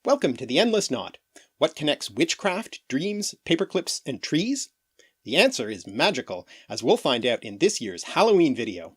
Welcome to the Endless Knot. What connects witchcraft, dreams, paperclips, and trees? The answer is magical, as we'll find out in this year's Halloween video.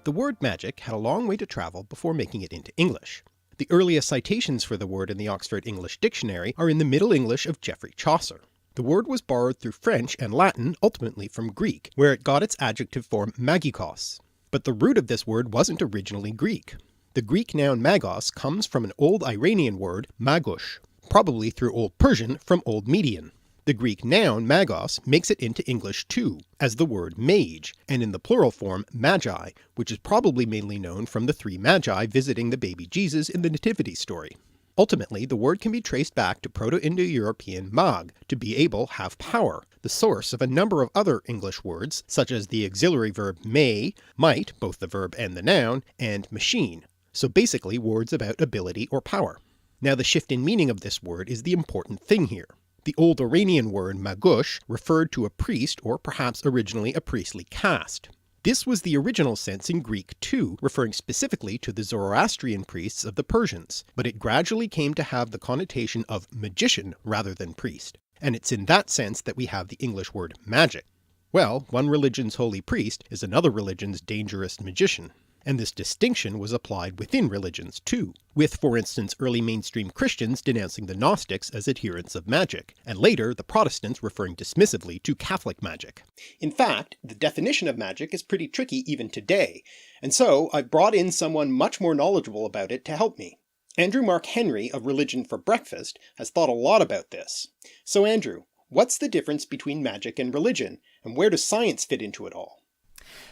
The word magic had a long way to travel before making it into English. The earliest citations for the word in the Oxford English Dictionary are in the Middle English of Geoffrey Chaucer. The word was borrowed through French and Latin, ultimately from Greek, where it got its adjective form magikos. But the root of this word wasn't originally Greek. The Greek noun magos comes from an Old Iranian word magush, probably through Old Persian from Old Median. The Greek noun magos makes it into English too, as the word mage, and in the plural form magi, which is probably mainly known from the three magi visiting the baby Jesus in the Nativity story. Ultimately, the word can be traced back to Proto-Indo-European mag, to be able, have power, the source of a number of other English words, such as the auxiliary verb may, might, both the verb and the noun, and machine, so basically words about ability or power. Now the shift in meaning of this word is the important thing here. The Old Iranian word magush referred to a priest, or perhaps originally a priestly caste. This was the original sense in Greek too, referring specifically to the Zoroastrian priests of the Persians, but it gradually came to have the connotation of magician rather than priest, and it's in that sense that we have the English word magic. Well, one religion's holy priest is another religion's dangerous magician. And this distinction was applied within religions too, with for instance early mainstream Christians denouncing the Gnostics as adherents of magic, and later the Protestants referring dismissively to Catholic magic. In fact, the definition of magic is pretty tricky even today, and so I've brought in someone much more knowledgeable about it to help me. Andrew Mark Henry of Religion for Breakfast has thought a lot about this. So Andrew, what's the difference between magic and religion, and where does science fit into it all?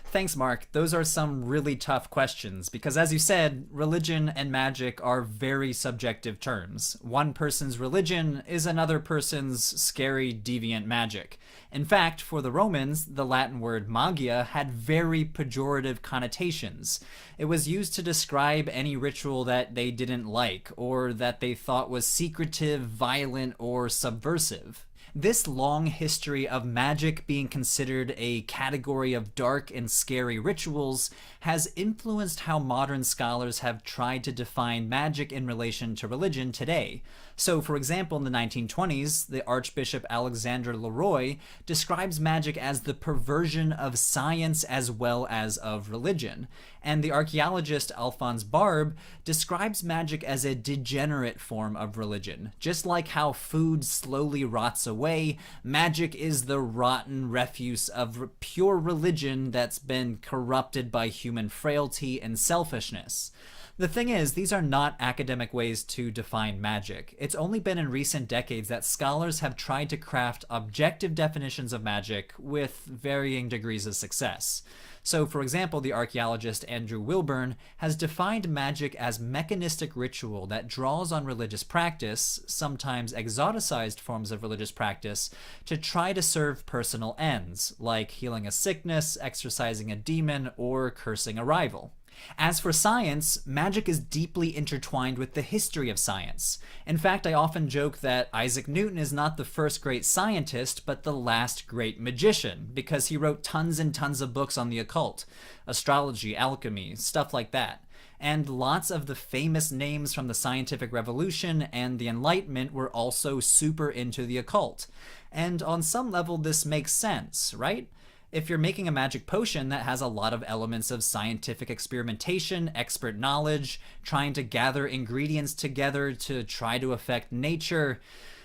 Thanks, Mark. Those are some really tough questions because, as you said, religion and magic are very subjective terms. One person's religion is another person's scary, deviant magic. In fact, for the Romans, the Latin word magia had very pejorative connotations. It was used to describe any ritual that they didn't like or that they thought was secretive, violent, or subversive. This long history of magic being considered a category of dark and scary rituals has influenced how modern scholars have tried to define magic in relation to religion today. So, for example, in the 1920s, the Archbishop Alexander Leroy describes magic as the perversion of science as well as of religion. And the archaeologist Alphonse Barbe describes magic as a degenerate form of religion. Just like how food slowly rots away, magic is the rotten refuse of pure religion that's been corrupted by human frailty and selfishness. The thing is, these are not academic ways to define magic. It's only been in recent decades that scholars have tried to craft objective definitions of magic with varying degrees of success. So, for example, the archaeologist Andrew Wilburn has defined magic as mechanistic ritual that draws on religious practice, sometimes exoticized forms of religious practice, to try to serve personal ends, like healing a sickness, exorcising a demon, or cursing a rival. As for science, magic is deeply intertwined with the history of science. In fact, I often joke that Isaac Newton is not the first great scientist, but the last great magician, because he wrote tons and tons of books on the occult, astrology, alchemy, stuff like that. And lots of the famous names from the scientific revolution and the Enlightenment were also super into the occult. And on some level this makes sense, right? If you're making a magic potion that has a lot of elements of scientific experimentation, expert knowledge, trying to gather ingredients together to try to affect nature.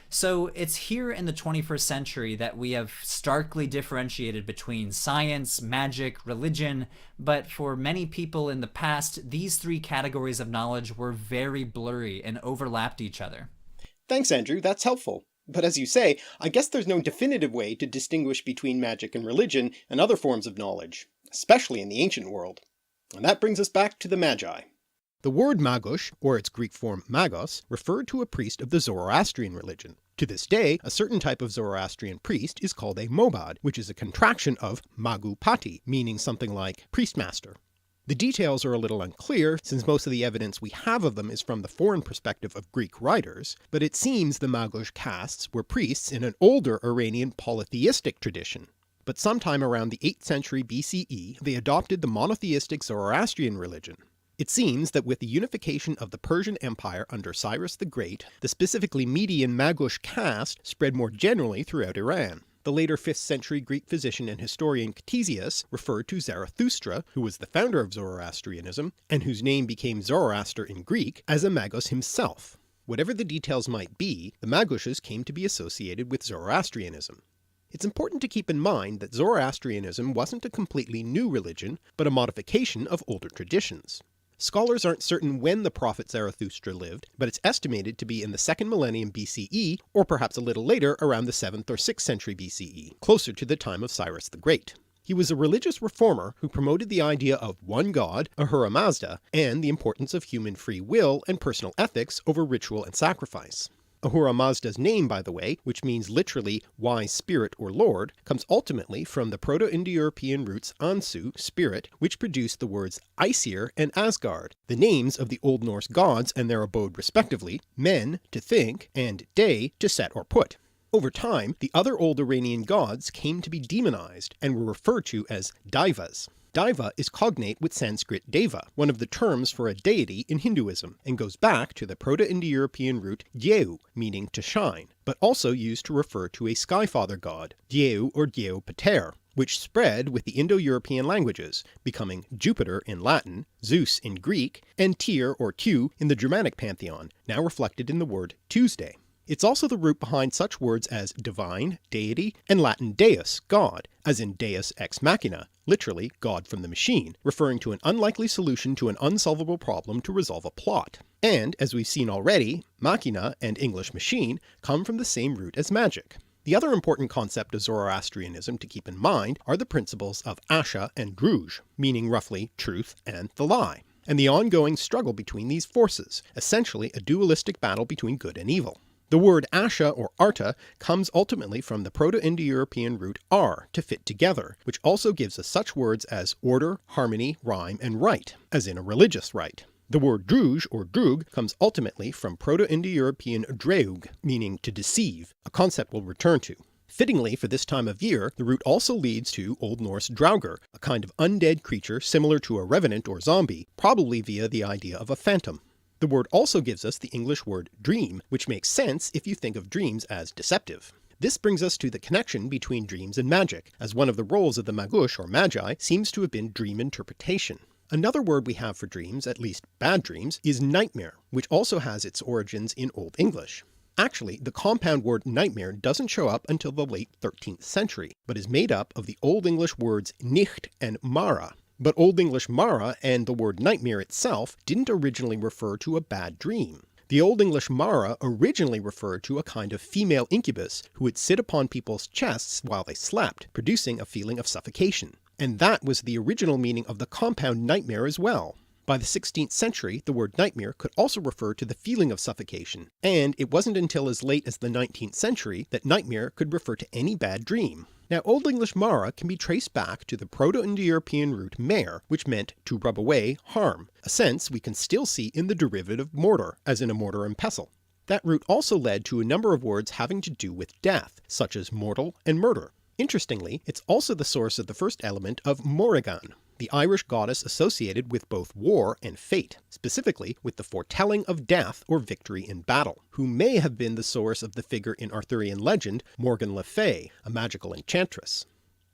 So it's here in the 21st century that we have starkly differentiated between science, magic, religion, but for many people in the past, these three categories of knowledge were very blurry and overlapped each other. Thanks, Andrew, that's helpful. But as you say, I guess there's no definitive way to distinguish between magic and religion and other forms of knowledge, especially in the ancient world. And that brings us back to the Magi. The word magush, or its Greek form magos, referred to a priest of the Zoroastrian religion. To this day, a certain type of Zoroastrian priest is called a mobad, which is a contraction of magupati, meaning something like priestmaster. The details are a little unclear, since most of the evidence we have of them is from the foreign perspective of Greek writers, but it seems the Magos castes were priests in an older Iranian polytheistic tradition. But sometime around the 8th century BCE they adopted the monotheistic Zoroastrian religion. It seems that with the unification of the Persian Empire under Cyrus the Great, the specifically Median Magos caste spread more generally throughout Iran. The later 5th century Greek physician and historian Ctesias referred to Zarathustra, who was the founder of Zoroastrianism, and whose name became Zoroaster in Greek, as a Magos himself. Whatever the details might be, the Magoses came to be associated with Zoroastrianism. It's important to keep in mind that Zoroastrianism wasn't a completely new religion, but a modification of older traditions. Scholars aren't certain when the prophet Zarathustra lived, but it's estimated to be in the 2nd millennium BCE, or perhaps a little later around the 7th or 6th century BCE, closer to the time of Cyrus the Great. He was a religious reformer who promoted the idea of one god, Ahura Mazda, and the importance of human free will and personal ethics over ritual and sacrifice. Ahura Mazda's name, by the way, which means literally wise spirit or lord, comes ultimately from the Proto-Indo-European roots Ansu, spirit, which produced the words Aesir and Asgard, the names of the Old Norse gods and their abode respectively, men, to think, and day, to set or put. Over time, the other old Iranian gods came to be demonized and were referred to as Daivas. Daiva is cognate with Sanskrit Deva, one of the terms for a deity in Hinduism, and goes back to the Proto-Indo-European root Dyeu, meaning to shine, but also used to refer to a skyfather god, Dyeu or Dyeu Pater, which spread with the Indo-European languages, becoming Jupiter in Latin, Zeus in Greek, and Tyr or Tu in the Germanic pantheon, now reflected in the word Tuesday. It's also the root behind such words as divine, deity, and Latin deus, god, as in deus ex machina, literally God from the machine, referring to an unlikely solution to an unsolvable problem to resolve a plot. And, as we've seen already, machina and English machine come from the same root as magic. The other important concept of Zoroastrianism to keep in mind are the principles of Asha and Druj, meaning roughly truth and the lie, and the ongoing struggle between these forces, essentially a dualistic battle between good and evil. The word Asha or Arta comes ultimately from the Proto-Indo-European root ar, to fit together, which also gives us such words as order, harmony, rhyme, and rite, as in a religious rite. The word druj or drug comes ultimately from Proto-Indo-European dreug, meaning to deceive, a concept we'll return to. Fittingly for this time of year, the root also leads to Old Norse draugr, a kind of undead creature similar to a revenant or zombie, probably via the idea of a phantom. The word also gives us the English word dream, which makes sense if you think of dreams as deceptive. This brings us to the connection between dreams and magic, as one of the roles of the Magos or Magi seems to have been dream interpretation. Another word we have for dreams, at least bad dreams, is nightmare, which also has its origins in Old English. Actually, the compound word nightmare doesn't show up until the late 13th century, but is made up of the Old English words nicht and mara. But Old English mara and the word nightmare itself didn't originally refer to a bad dream. The Old English mara originally referred to a kind of female incubus who would sit upon people's chests while they slept, producing a feeling of suffocation. And that was the original meaning of the compound nightmare as well. By the 16th century, the word nightmare could also refer to the feeling of suffocation, and it wasn't until as late as the 19th century that nightmare could refer to any bad dream. Now Old English mara can be traced back to the Proto-Indo-European root mare, which meant to rub away, harm, a sense we can still see in the derivative mortar, as in a mortar and pestle. That root also led to a number of words having to do with death, such as mortal and murder. Interestingly, it's also the source of the first element of Morrigan, the Irish goddess associated with both war and fate, specifically with the foretelling of death or victory in battle, who may have been the source of the figure in Arthurian legend Morgan Le Fay, a magical enchantress.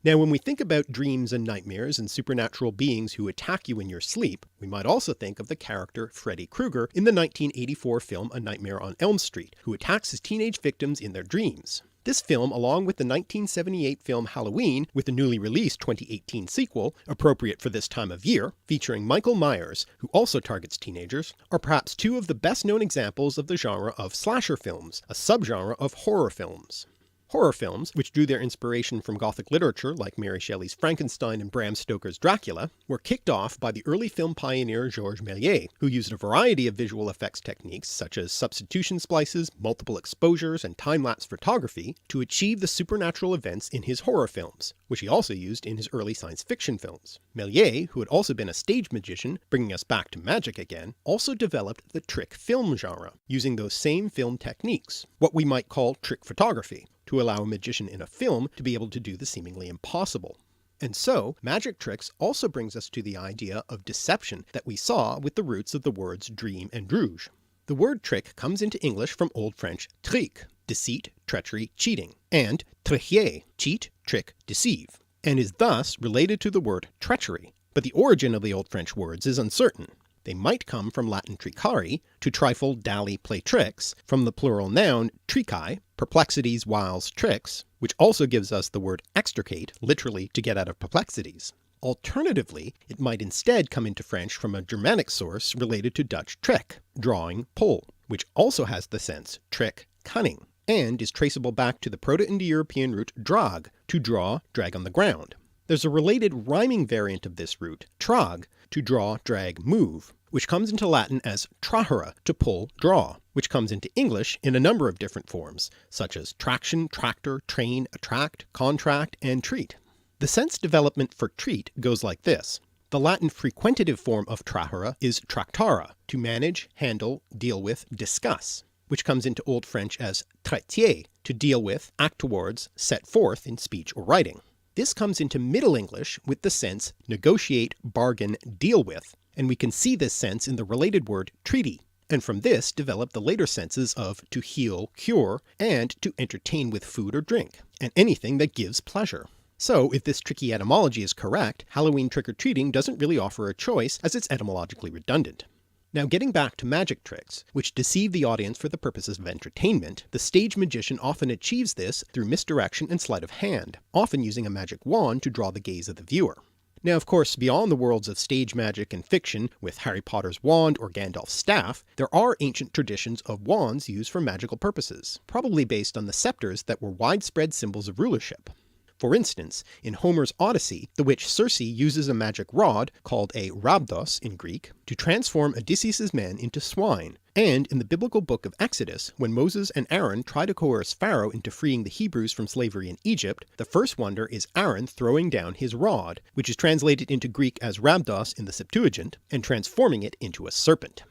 Now when we think about dreams and nightmares and supernatural beings who attack you in your sleep, we might also think of the character Freddy Krueger in the 1984 film A Nightmare on Elm Street, who attacks his teenage victims in their dreams. This film, along with the 1978 film Halloween, with the newly released 2018 sequel, appropriate for this time of year, featuring Michael Myers, who also targets teenagers, are perhaps two of the best known examples of the genre of slasher films, a subgenre of horror films. Horror films, which drew their inspiration from Gothic literature like Mary Shelley's Frankenstein and Bram Stoker's Dracula, were kicked off by the early film pioneer Georges Méliès, who used a variety of visual effects techniques such as substitution splices, multiple exposures, and time-lapse photography to achieve the supernatural events in his horror films, which he also used in his early science fiction films. Méliès, who had also been a stage magician, bringing us back to magic again, also developed the trick film genre, using those same film techniques, what we might call trick photography, to allow a magician in a film to be able to do the seemingly impossible. And so, magic tricks also brings us to the idea of deception that we saw with the roots of the words dream and rouge. The word trick comes into English from Old French trick, deceit, treachery, cheating, and tricher, cheat, trick, deceive, and is thus related to the word treachery, but the origin of the Old French words is uncertain. They might come from Latin tricari, to trifle, dally, play tricks, from the plural noun tricae, perplexities, wiles, tricks, which also gives us the word extricate, literally to get out of perplexities. Alternatively, it might instead come into French from a Germanic source related to Dutch trick, drawing, pull, which also has the sense trick, cunning, and is traceable back to the Proto-Indo-European root drag, to draw, drag on the ground. There's a related rhyming variant of this root, trag, to draw, drag, move, which comes into Latin as trahere, to pull, draw, which comes into English in a number of different forms, such as traction, tractor, train, attract, contract, and treat. The sense development for treat goes like this. The Latin frequentative form of trahere is tractara, to manage, handle, deal with, discuss, which comes into Old French as traiter, to deal with, act towards, set forth in speech or writing. This comes into Middle English with the sense negotiate, bargain, deal with, and we can see this sense in the related word treaty, and from this develop the later senses of to heal, cure, and to entertain with food or drink, and anything that gives pleasure. So if this tricky etymology is correct, Halloween trick-or-treating doesn't really offer a choice as it's etymologically redundant. Now getting back to magic tricks, which deceive the audience for the purposes of entertainment, the stage magician often achieves this through misdirection and sleight of hand, often using a magic wand to draw the gaze of the viewer. Now of course, beyond the worlds of stage magic and fiction, with Harry Potter's wand or Gandalf's staff, there are ancient traditions of wands used for magical purposes, probably based on the scepters that were widespread symbols of rulership. For instance, in Homer's Odyssey, the witch Circe uses a magic rod, called a rhabdos in Greek, to transform Odysseus's men into swine, and in the biblical book of Exodus, when Moses and Aaron try to coerce Pharaoh into freeing the Hebrews from slavery in Egypt, the first wonder is Aaron throwing down his rod, which is translated into Greek as rhabdos in the Septuagint, and transforming it into a serpent.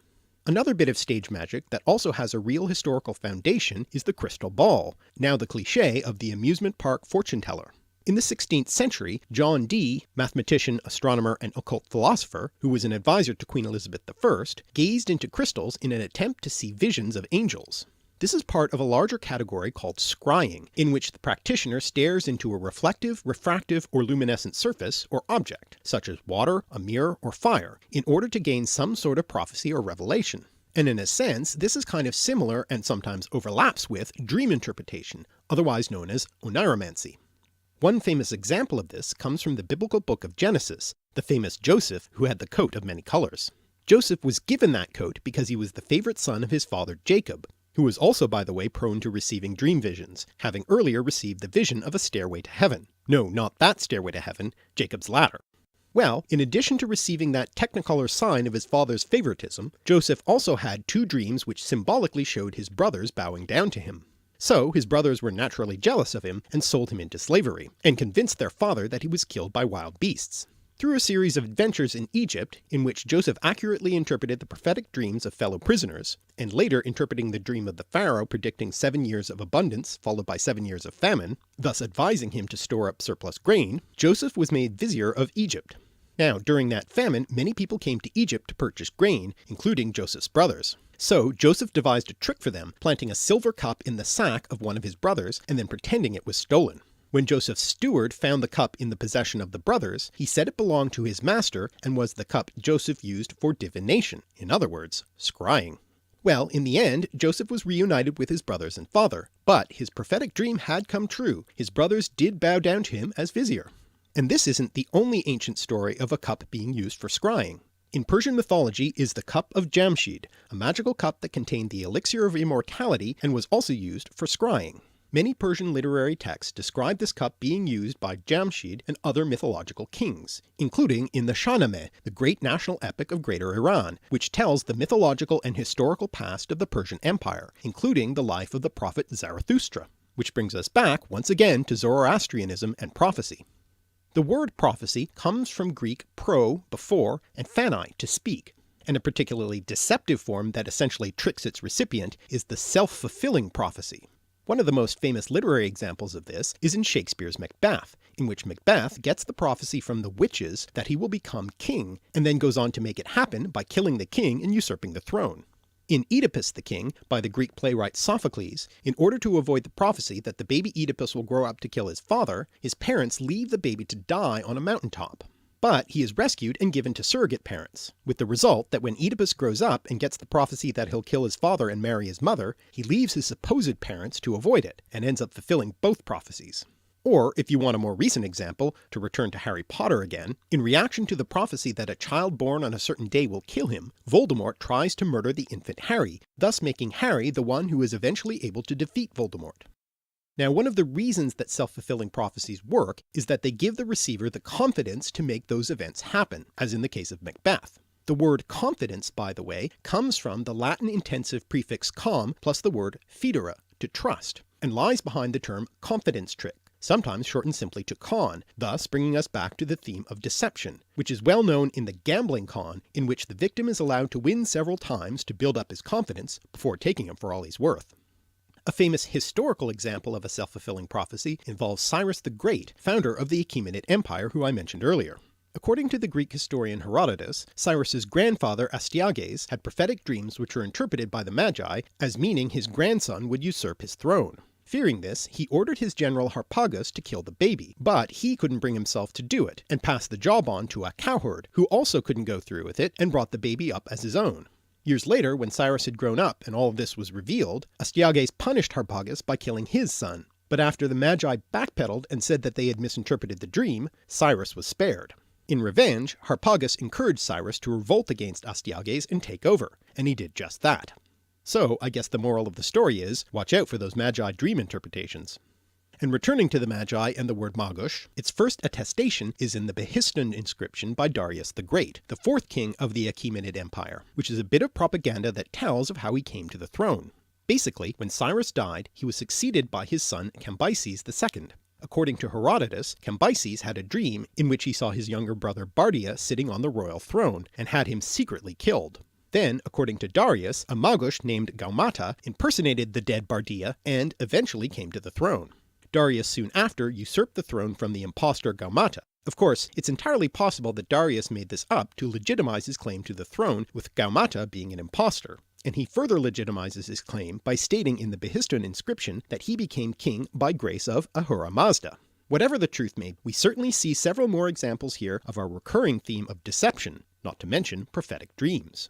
Another bit of stage magic that also has a real historical foundation is the crystal ball, now the cliché of the amusement park fortune teller. In the 16th century, John Dee, mathematician, astronomer, and occult philosopher, who was an advisor to Queen Elizabeth I, gazed into crystals in an attempt to see visions of angels. This is part of a larger category called scrying, in which the practitioner stares into a reflective, refractive, or luminescent surface or object, such as water, a mirror, or fire, in order to gain some sort of prophecy or revelation. And in a sense, this is kind of similar and sometimes overlaps with dream interpretation, otherwise known as oniromancy. One famous example of this comes from the biblical book of Genesis, the famous Joseph who had the coat of many colors. Joseph was given that coat because he was the favorite son of his father Jacob, who was also by the way prone to receiving dream visions, having earlier received the vision of a stairway to heaven. No, not that stairway to heaven, Jacob's ladder. Well, in addition to receiving that technicolor sign of his father's favoritism, Joseph also had two dreams which symbolically showed his brothers bowing down to him. So his brothers were naturally jealous of him and sold him into slavery, and convinced their father that he was killed by wild beasts. Through a series of adventures in Egypt, in which Joseph accurately interpreted the prophetic dreams of fellow prisoners, and later interpreting the dream of the pharaoh predicting 7 years of abundance followed by 7 years of famine, thus advising him to store up surplus grain, Joseph was made vizier of Egypt. Now, during that famine, many people came to Egypt to purchase grain, including Joseph's brothers. So Joseph devised a trick for them, planting a silver cup in the sack of one of his brothers and then pretending it was stolen. When Joseph's steward found the cup in the possession of the brothers, he said it belonged to his master and was the cup Joseph used for divination, in other words, scrying. Well, in the end, Joseph was reunited with his brothers and father, but his prophetic dream had come true. His brothers did bow down to him as vizier. And this isn't the only ancient story of a cup being used for scrying. In Persian mythology is the Cup of Jamshid, a magical cup that contained the elixir of immortality and was also used for scrying. Many Persian literary texts describe this cup being used by Jamshid and other mythological kings, including in the Shahnameh, the great national epic of Greater Iran, which tells the mythological and historical past of the Persian Empire, including the life of the prophet Zarathustra. Which brings us back once again to Zoroastrianism and prophecy. The word prophecy comes from Greek pro, before, and phani, to speak, and a particularly deceptive form that essentially tricks its recipient is the self-fulfilling prophecy. One of the most famous literary examples of this is in Shakespeare's Macbeth, in which Macbeth gets the prophecy from the witches that he will become king, and then goes on to make it happen by killing the king and usurping the throne. In Oedipus the King, by the Greek playwright Sophocles, in order to avoid the prophecy that the baby Oedipus will grow up to kill his father, his parents leave the baby to die on a mountaintop. But he is rescued and given to surrogate parents, with the result that when Oedipus grows up and gets the prophecy that he'll kill his father and marry his mother, he leaves his supposed parents to avoid it, and ends up fulfilling both prophecies. Or, if you want a more recent example, to return to Harry Potter again, in reaction to the prophecy that a child born on a certain day will kill him, Voldemort tries to murder the infant Harry, thus making Harry the one who is eventually able to defeat Voldemort. Now, one of the reasons that self-fulfilling prophecies work is that they give the receiver the confidence to make those events happen, as in the case of Macbeth. The word confidence, by the way, comes from the Latin intensive prefix com plus the word fidere, to trust, and lies behind the term confidence trick, sometimes shortened simply to con, thus bringing us back to the theme of deception, which is well known in the gambling con, in which the victim is allowed to win several times to build up his confidence before taking him for all he's worth. A famous historical example of a self-fulfilling prophecy involves Cyrus the Great, founder of the Achaemenid Empire who I mentioned earlier. According to the Greek historian Herodotus, Cyrus's grandfather Astyages had prophetic dreams which were interpreted by the Magi as meaning his grandson would usurp his throne. Fearing this, he ordered his general Harpagus to kill the baby, but he couldn't bring himself to do it, and passed the job on to a cowherd, who also couldn't go through with it and brought the baby up as his own. Years later, when Cyrus had grown up and all of this was revealed, Astyages punished Harpagus by killing his son, but after the Magi backpedaled and said that they had misinterpreted the dream, Cyrus was spared. In revenge, Harpagus encouraged Cyrus to revolt against Astyages and take over, and he did just that. So I guess the moral of the story is, watch out for those Magi dream interpretations. And returning to the Magi and the word Magush, its first attestation is in the Behistun inscription by Darius the Great, the fourth king of the Achaemenid Empire, which is a bit of propaganda that tells of how he came to the throne. Basically, when Cyrus died, he was succeeded by his son Cambyses II. According to Herodotus, Cambyses had a dream in which he saw his younger brother Bardia sitting on the royal throne, and had him secretly killed. Then, according to Darius, a Magush named Gaumata impersonated the dead Bardia and eventually came to the throne. Darius soon after usurped the throne from the impostor Gaumata. Of course, it's entirely possible that Darius made this up to legitimize his claim to the throne, with Gaumata being an impostor, and he further legitimizes his claim by stating in the Behistun inscription that he became king by grace of Ahura Mazda. Whatever the truth may be, we certainly see several more examples here of our recurring theme of deception, not to mention prophetic dreams.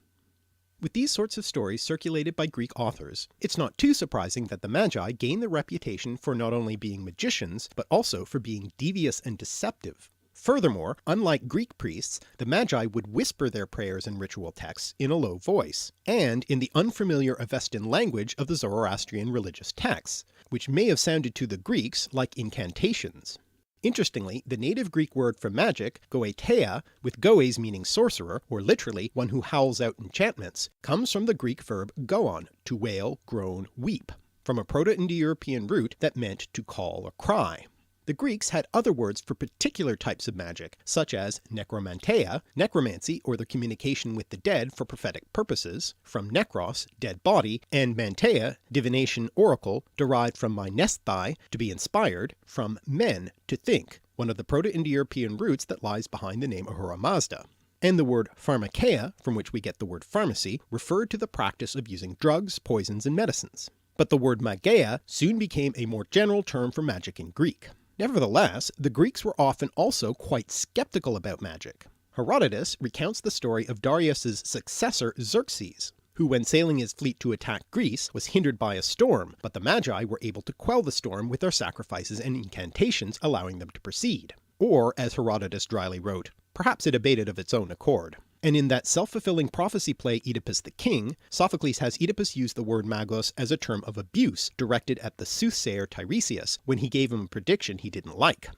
With these sorts of stories circulated by Greek authors, it's not too surprising that the Magi gained the reputation for not only being magicians, but also for being devious and deceptive. Furthermore, unlike Greek priests, the Magi would whisper their prayers and ritual texts in a low voice, and in the unfamiliar Avestan language of the Zoroastrian religious texts, which may have sounded to the Greeks like incantations. Interestingly, the native Greek word for magic, goeteia, with goes meaning sorcerer, or literally one who howls out enchantments, comes from the Greek verb goon, to wail, groan, weep, from a Proto-Indo-European root that meant to call or cry. The Greeks had other words for particular types of magic, such as necromanteia, necromancy or the communication with the dead for prophetic purposes, from nekros, dead body, and manteia, divination oracle, derived from mynesthai, to be inspired, from men, to think, one of the Proto-Indo-European roots that lies behind the name Ahura Mazda. And the word pharmakeia, from which we get the word pharmacy, referred to the practice of using drugs, poisons, and medicines. But the word mageia soon became a more general term for magic in Greek. Nevertheless, the Greeks were often also quite skeptical about magic. Herodotus recounts the story of Darius's successor Xerxes, who when sailing his fleet to attack Greece was hindered by a storm, but the Magi were able to quell the storm with their sacrifices and incantations, allowing them to proceed. Or, as Herodotus dryly wrote, perhaps it abated of its own accord. And in that self-fulfilling prophecy play Oedipus the King, Sophocles has Oedipus use the word magos as a term of abuse directed at the soothsayer Tiresias when he gave him a prediction he didn't like.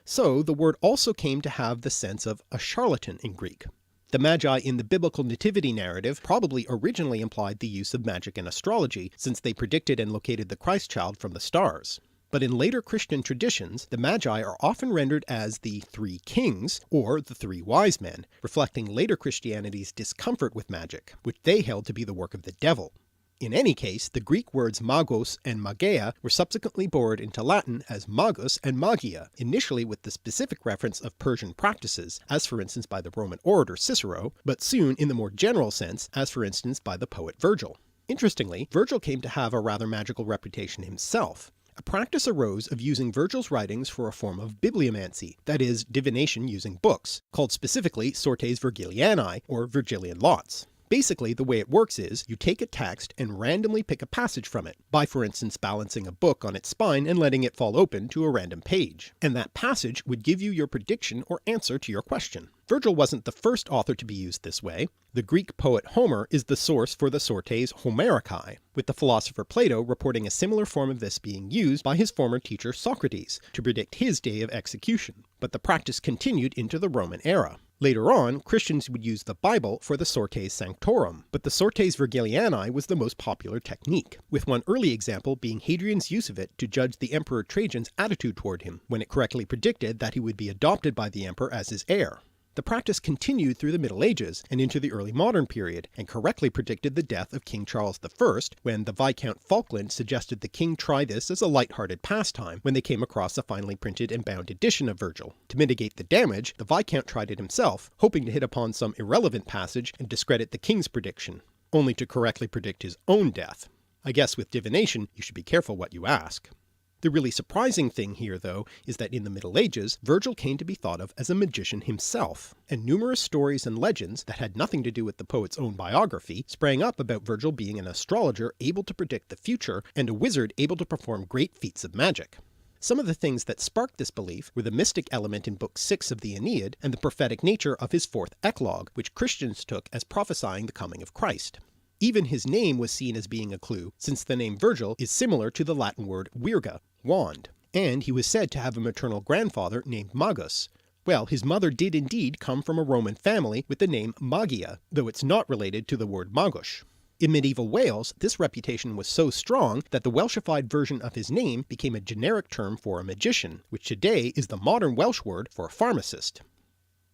So the word also came to have the sense of a charlatan in Greek. The Magi in the biblical nativity narrative probably originally implied the use of magic and astrology, since they predicted and located the Christ child from the stars. But in later Christian traditions, the Magi are often rendered as the three kings, or the three wise men, reflecting later Christianity's discomfort with magic, which they held to be the work of the devil. In any case, the Greek words magos and magia were subsequently borrowed into Latin as magus and magia, initially with the specific reference of Persian practices, as for instance by the Roman orator Cicero, but soon in the more general sense, as for instance by the poet Virgil. Interestingly, Virgil came to have a rather magical reputation himself. A practice arose of using Virgil's writings for a form of bibliomancy, that is, divination using books, called specifically sortes Virgilianae, or Virgilian lots. Basically, the way it works is, you take a text and randomly pick a passage from it, by for instance balancing a book on its spine and letting it fall open to a random page, and that passage would give you your prediction or answer to your question. Virgil wasn't the first author to be used this way. The Greek poet Homer is the source for the sortes Homericae, with the philosopher Plato reporting a similar form of this being used by his former teacher Socrates to predict his day of execution, but the practice continued into the Roman era. Later on, Christians would use the Bible for the sortes sanctorum, but the sortes Virgilianae was the most popular technique, with one early example being Hadrian's use of it to judge the Emperor Trajan's attitude toward him, when it correctly predicted that he would be adopted by the emperor as his heir. The practice continued through the Middle Ages and into the early modern period, and correctly predicted the death of King Charles I when the Viscount Falkland suggested the king try this as a light-hearted pastime when they came across a finely printed and bound edition of Virgil. To mitigate the damage, the Viscount tried it himself, hoping to hit upon some irrelevant passage and discredit the king's prediction, only to correctly predict his own death. I guess with divination you should be careful what you ask. The really surprising thing here, though, is that in the Middle Ages, Virgil came to be thought of as a magician himself, and numerous stories and legends that had nothing to do with the poet's own biography sprang up about Virgil being an astrologer able to predict the future and a wizard able to perform great feats of magic. Some of the things that sparked this belief were the mystic element in Book 6 of the Aeneid and the prophetic nature of his fourth eclogue, which Christians took as prophesying the coming of Christ. Even his name was seen as being a clue, since the name Virgil is similar to the Latin word virga, wand, and he was said to have a maternal grandfather named Magus. Well, his mother did indeed come from a Roman family with the name Magia, though it's not related to the word magus. In medieval Wales, this reputation was so strong that the Welshified version of his name became a generic term for a magician, which today is the modern Welsh word for a pharmacist.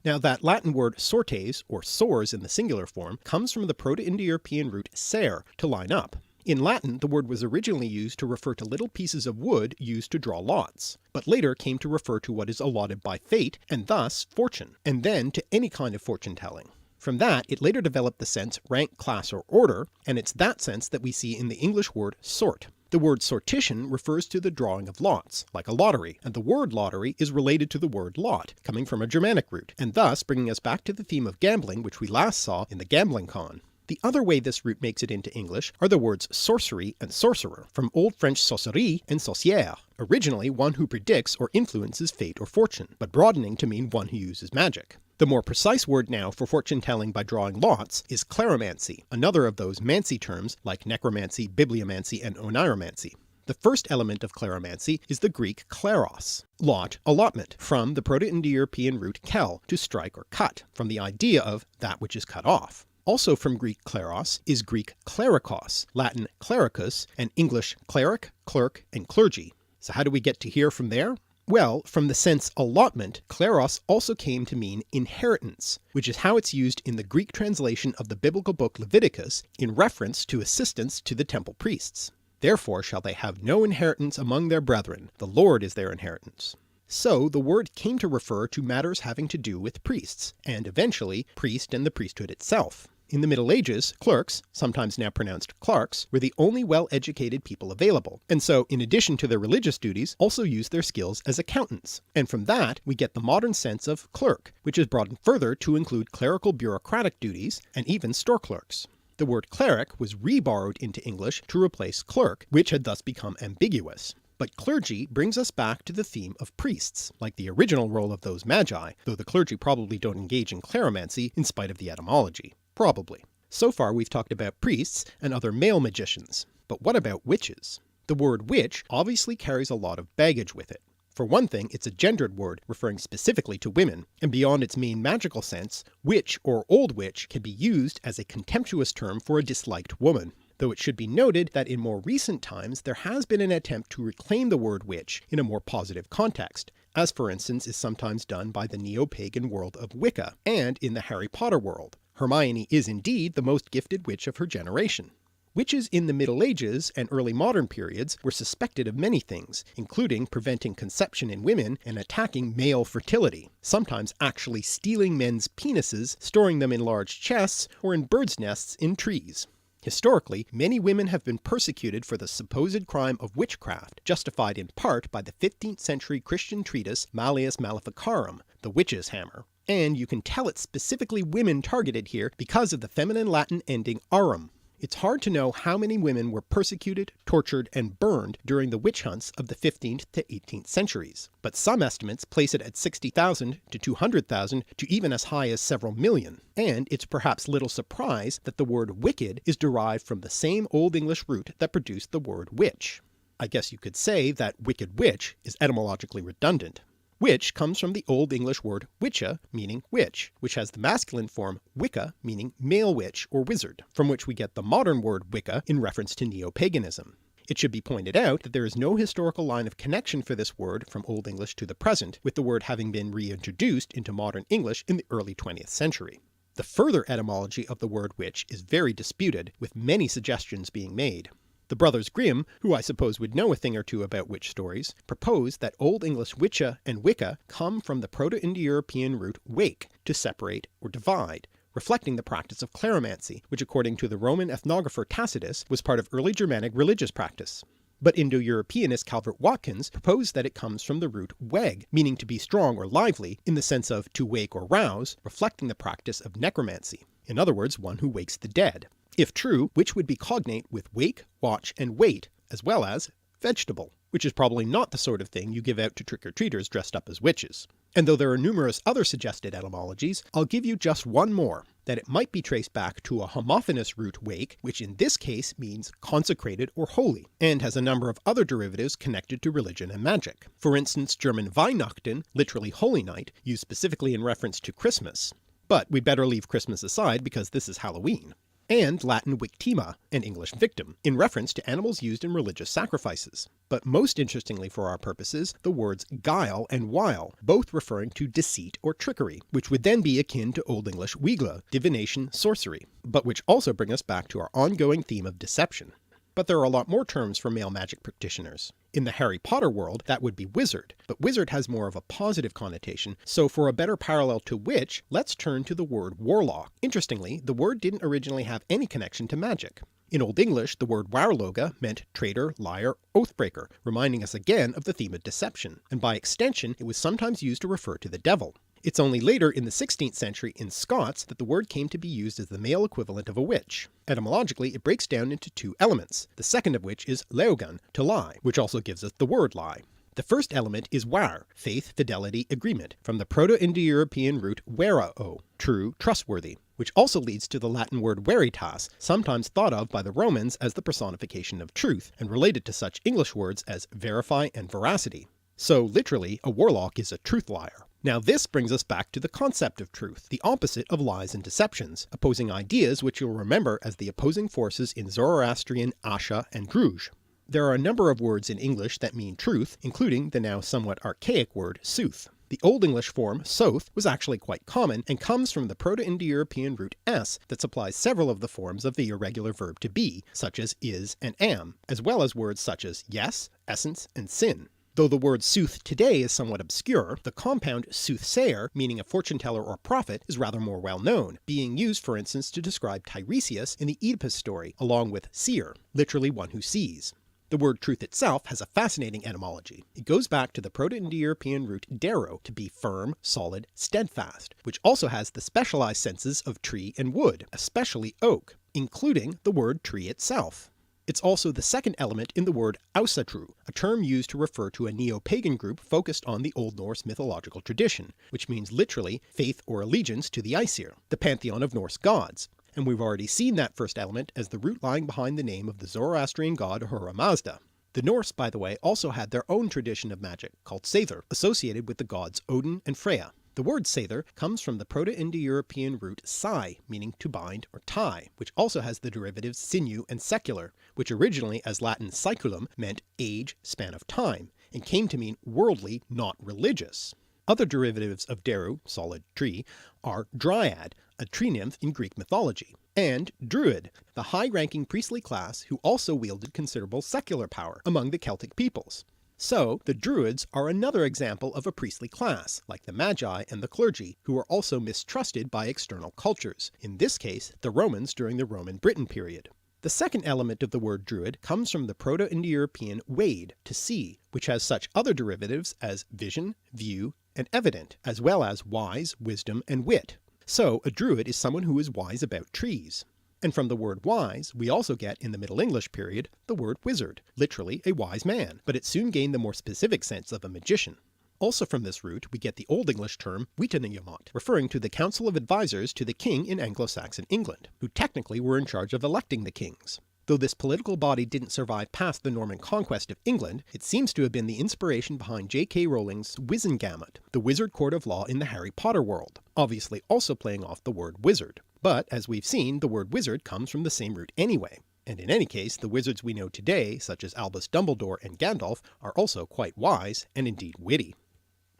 Now that Latin word sortes, or sores in the singular form, comes from the Proto-Indo-European root ser, to line up. In Latin, the word was originally used to refer to little pieces of wood used to draw lots, but later came to refer to what is allotted by fate, and thus fortune, and then to any kind of fortune-telling. From that, it later developed the sense rank, class, or order, and it's that sense that we see in the English word sort. The word sortition refers to the drawing of lots, like a lottery, and the word lottery is related to the word lot, coming from a Germanic root, and thus bringing us back to the theme of gambling which we last saw in the Gambling Con. The other way this root makes it into English are the words sorcery and sorcerer, from Old French sorcerie and sorcière, originally one who predicts or influences fate or fortune, but broadening to mean one who uses magic. The more precise word now for fortune-telling by drawing lots is kleromancy, another of those mancy terms like necromancy, bibliomancy, and oniromancy. The first element of kleromancy is the Greek kleros, lot, allotment, from the Proto-Indo-European root kel, to strike or cut, from the idea of that which is cut off. Also from Greek kleros is Greek klerikos, Latin clericus, and English cleric, clerk, and clergy. So how do we get to here from there? Well, from the sense allotment, kleros also came to mean inheritance, which is how it's used in the Greek translation of the biblical book Leviticus in reference to assistance to the temple priests. Therefore shall they have no inheritance among their brethren, the Lord is their inheritance. So the word came to refer to matters having to do with priests, and eventually priest and the priesthood itself. In the Middle Ages, clerks, sometimes now pronounced clerks, were the only well-educated people available, and so in addition to their religious duties also used their skills as accountants, and from that we get the modern sense of clerk, which is broadened further to include clerical bureaucratic duties and even store clerks. The word cleric was reborrowed into English to replace clerk, which had thus become ambiguous. But clergy brings us back to the theme of priests, like the original role of those magi, though the clergy probably don't engage in cleromancy in spite of the etymology. Probably. So far we've talked about priests and other male magicians, but what about witches? The word witch obviously carries a lot of baggage with it. For one thing, it's a gendered word referring specifically to women, and beyond its main magical sense, witch or old witch can be used as a contemptuous term for a disliked woman. Though it should be noted that in more recent times there has been an attempt to reclaim the word witch in a more positive context, as for instance is sometimes done by the neo-pagan world of Wicca, and in the Harry Potter world. Hermione is indeed the most gifted witch of her generation. Witches in the Middle Ages and early modern periods were suspected of many things, including preventing conception in women and attacking male fertility, sometimes actually stealing men's penises, storing them in large chests, or in birds' nests in trees. Historically, many women have been persecuted for the supposed crime of witchcraft, justified in part by the 15th century Christian treatise Malleus Maleficarum, the witch's hammer. And you can tell it's specifically women targeted here because of the feminine Latin ending arum. It's hard to know how many women were persecuted, tortured, and burned during the witch hunts of the 15th to 18th centuries, but some estimates place it at 60,000 to 200,000 to even as high as several million, and it's perhaps little surprise that the word wicked is derived from the same Old English root that produced the word witch. I guess you could say that wicked witch is etymologically redundant. Witch comes from the Old English word wicca, meaning witch, which has the masculine form wicca, meaning male witch or wizard, from which we get the modern word Wicca in reference to neo-paganism. It should be pointed out that there is no historical line of connection for this word from Old English to the present, with the word having been reintroduced into modern English in the early 20th century. The further etymology of the word witch is very disputed, with many suggestions being made. The Brothers Grimm, who I suppose would know a thing or two about witch stories, propose that Old English wicca and wicca come from the Proto-Indo-European root wake, to separate or divide, reflecting the practice of cleromancy, which according to the Roman ethnographer Tacitus was part of early Germanic religious practice. But Indo-Europeanist Calvert Watkins proposed that it comes from the root weg, meaning to be strong or lively, in the sense of to wake or rouse, reflecting the practice of necromancy, in other words one who wakes the dead. If true, which would be cognate with wake, watch, and wait, as well as vegetable, which is probably not the sort of thing you give out to trick-or-treaters dressed up as witches. And though there are numerous other suggested etymologies, I'll give you just one more, that it might be traced back to a homophonous root wake, which in this case means consecrated or holy, and has a number of other derivatives connected to religion and magic. For instance, German Weihnachten, literally holy night, used specifically in reference to Christmas. But we'd better leave Christmas aside because this is Halloween. And Latin victima, and English victim, in reference to animals used in religious sacrifices. But most interestingly for our purposes, the words guile and wile, both referring to deceit or trickery, which would then be akin to Old English wigle, divination, sorcery, but which also bring us back to our ongoing theme of deception. But there are a lot more terms for male magic practitioners. In the Harry Potter world, that would be wizard, but wizard has more of a positive connotation, so for a better parallel to witch, let's turn to the word warlock. Interestingly, the word didn't originally have any connection to magic. In Old English, the word warloga meant traitor, liar, oathbreaker, reminding us again of the theme of deception, and by extension it was sometimes used to refer to the devil. It's only later in the 16th century in Scots that the word came to be used as the male equivalent of a witch. Etymologically, it breaks down into two elements, the second of which is leogan, to lie, which also gives us the word lie. The first element is war, faith, fidelity, agreement, from the Proto-Indo-European root verao, true, trustworthy, which also leads to the Latin word veritas, sometimes thought of by the Romans as the personification of truth, and related to such English words as verify and veracity. So literally, a warlock is a truth liar. Now this brings us back to the concept of truth, the opposite of lies and deceptions, opposing ideas which you'll remember as the opposing forces in Zoroastrian Asha and Druj. There are a number of words in English that mean truth, including the now somewhat archaic word sooth. The Old English form soth was actually quite common and comes from the Proto-Indo-European root s that supplies several of the forms of the irregular verb to be, such as is and am, as well as words such as yes, essence, and sin. Though the word sooth today is somewhat obscure, the compound soothsayer, meaning a fortune-teller or prophet, is rather more well known, being used for instance to describe Tiresias in the Oedipus story, along with seer, literally one who sees. The word truth itself has a fascinating etymology. It goes back to the Proto-Indo-European root dero, to be firm, solid, steadfast, which also has the specialized senses of tree and wood, especially oak, including the word tree itself. It's also the second element in the word Ausatru, a term used to refer to a neo-pagan group focused on the Old Norse mythological tradition, which means literally faith or allegiance to the Aesir, the pantheon of Norse gods. And we've already seen that first element as the root lying behind the name of the Zoroastrian god Ahura Mazda. The Norse, by the way, also had their own tradition of magic, called Seidr, associated with the gods Odin and Freya. The word Seidr comes from the Proto-Indo-European root sai, meaning to bind or tie, which also has the derivatives sinew and secular, which originally as Latin saeculum meant age, span of time, and came to mean worldly, not religious. Other derivatives of Deru, solid tree, are dryad, a tree nymph in Greek mythology, and druid, the high-ranking priestly class who also wielded considerable secular power among the Celtic peoples. So the Druids are another example of a priestly class, like the Magi and the clergy, who were also mistrusted by external cultures, in this case the Romans during the Roman Britain period. The second element of the word Druid comes from the Proto-Indo-European wade, to see, which has such other derivatives as vision, view, and evident, as well as wise, wisdom, and wit. So a Druid is someone who is wise about trees. And from the word wise, we also get, in the Middle English period, the word wizard, literally a wise man, but it soon gained the more specific sense of a magician. Also from this root we get the Old English term Witenagemot, referring to the council of advisors to the king in Anglo-Saxon England, who technically were in charge of electing the kings. Though this political body didn't survive past the Norman conquest of England, it seems to have been the inspiration behind J.K. Rowling's Wizengamot, the wizard court of law in the Harry Potter world, obviously also playing off the word wizard. But as we've seen, the word wizard comes from the same root anyway, and in any case the wizards we know today, such as Albus Dumbledore and Gandalf, are also quite wise and indeed witty.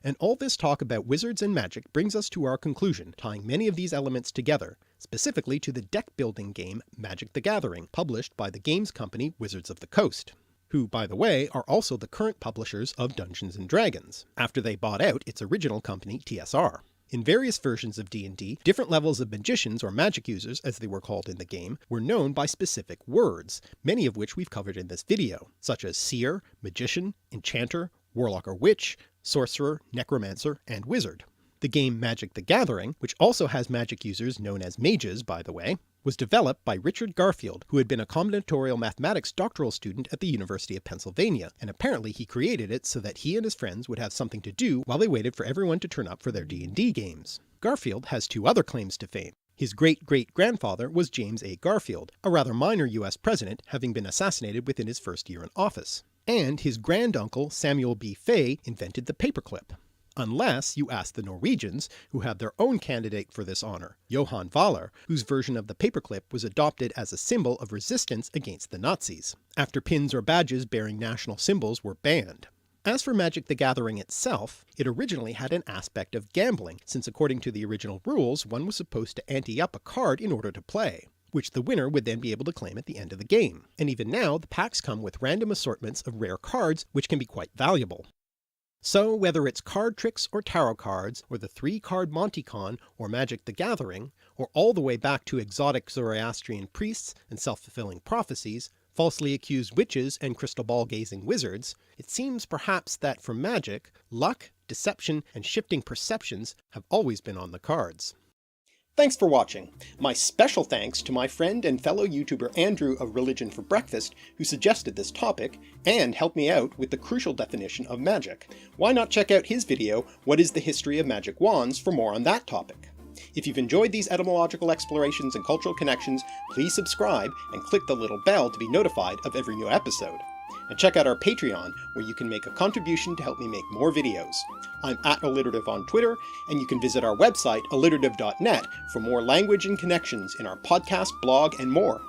And all this talk about wizards and magic brings us to our conclusion, tying many of these elements together, specifically to the deck-building game Magic the Gathering, published by the games company Wizards of the Coast, who, by the way, are also the current publishers of Dungeons & Dragons, after they bought out its original company TSR. In various versions of D&D, different levels of magicians or magic users, as they were called in the game, were known by specific words, many of which we've covered in this video, such as seer, magician, enchanter, warlock or witch, sorcerer, necromancer, and wizard. The game Magic the Gathering, which also has magic users known as mages by the way, was developed by Richard Garfield, who had been a combinatorial mathematics doctoral student at the University of Pennsylvania, and apparently he created it so that he and his friends would have something to do while they waited for everyone to turn up for their D&D games. Garfield has two other claims to fame. His great-great-grandfather was James A. Garfield, a rather minor US president, having been assassinated within his first year in office. And his granduncle Samuel B. Fay invented the paperclip. Unless you ask the Norwegians, who have their own candidate for this honour, Johan Valar, whose version of the paperclip was adopted as a symbol of resistance against the Nazis, after pins or badges bearing national symbols were banned. As for Magic the Gathering itself, it originally had an aspect of gambling, since according to the original rules one was supposed to ante up a card in order to play, which the winner would then be able to claim at the end of the game. And even now the packs come with random assortments of rare cards which can be quite valuable. So whether it's card tricks or tarot cards, or the 3-card Monte Con or Magic the Gathering, or all the way back to exotic Zoroastrian priests and self-fulfilling prophecies, falsely accused witches and crystal ball-gazing wizards, it seems perhaps that for magic, luck, deception, and shifting perceptions have always been on the cards. Thanks for watching. My special thanks to my friend and fellow YouTuber Andrew of Religion for Breakfast, who suggested this topic, and helped me out with the crucial definition of magic. Why not check out his video, What is the History of Magic Wands, for more on that topic. If you've enjoyed these etymological explorations and cultural connections, please subscribe and click the little bell to be notified of every new episode. And check out our Patreon, where you can make a contribution to help me make more videos. I'm @alliterative on Twitter, and you can visit our website, alliterative.net, for more language and connections in our podcast, blog, and more.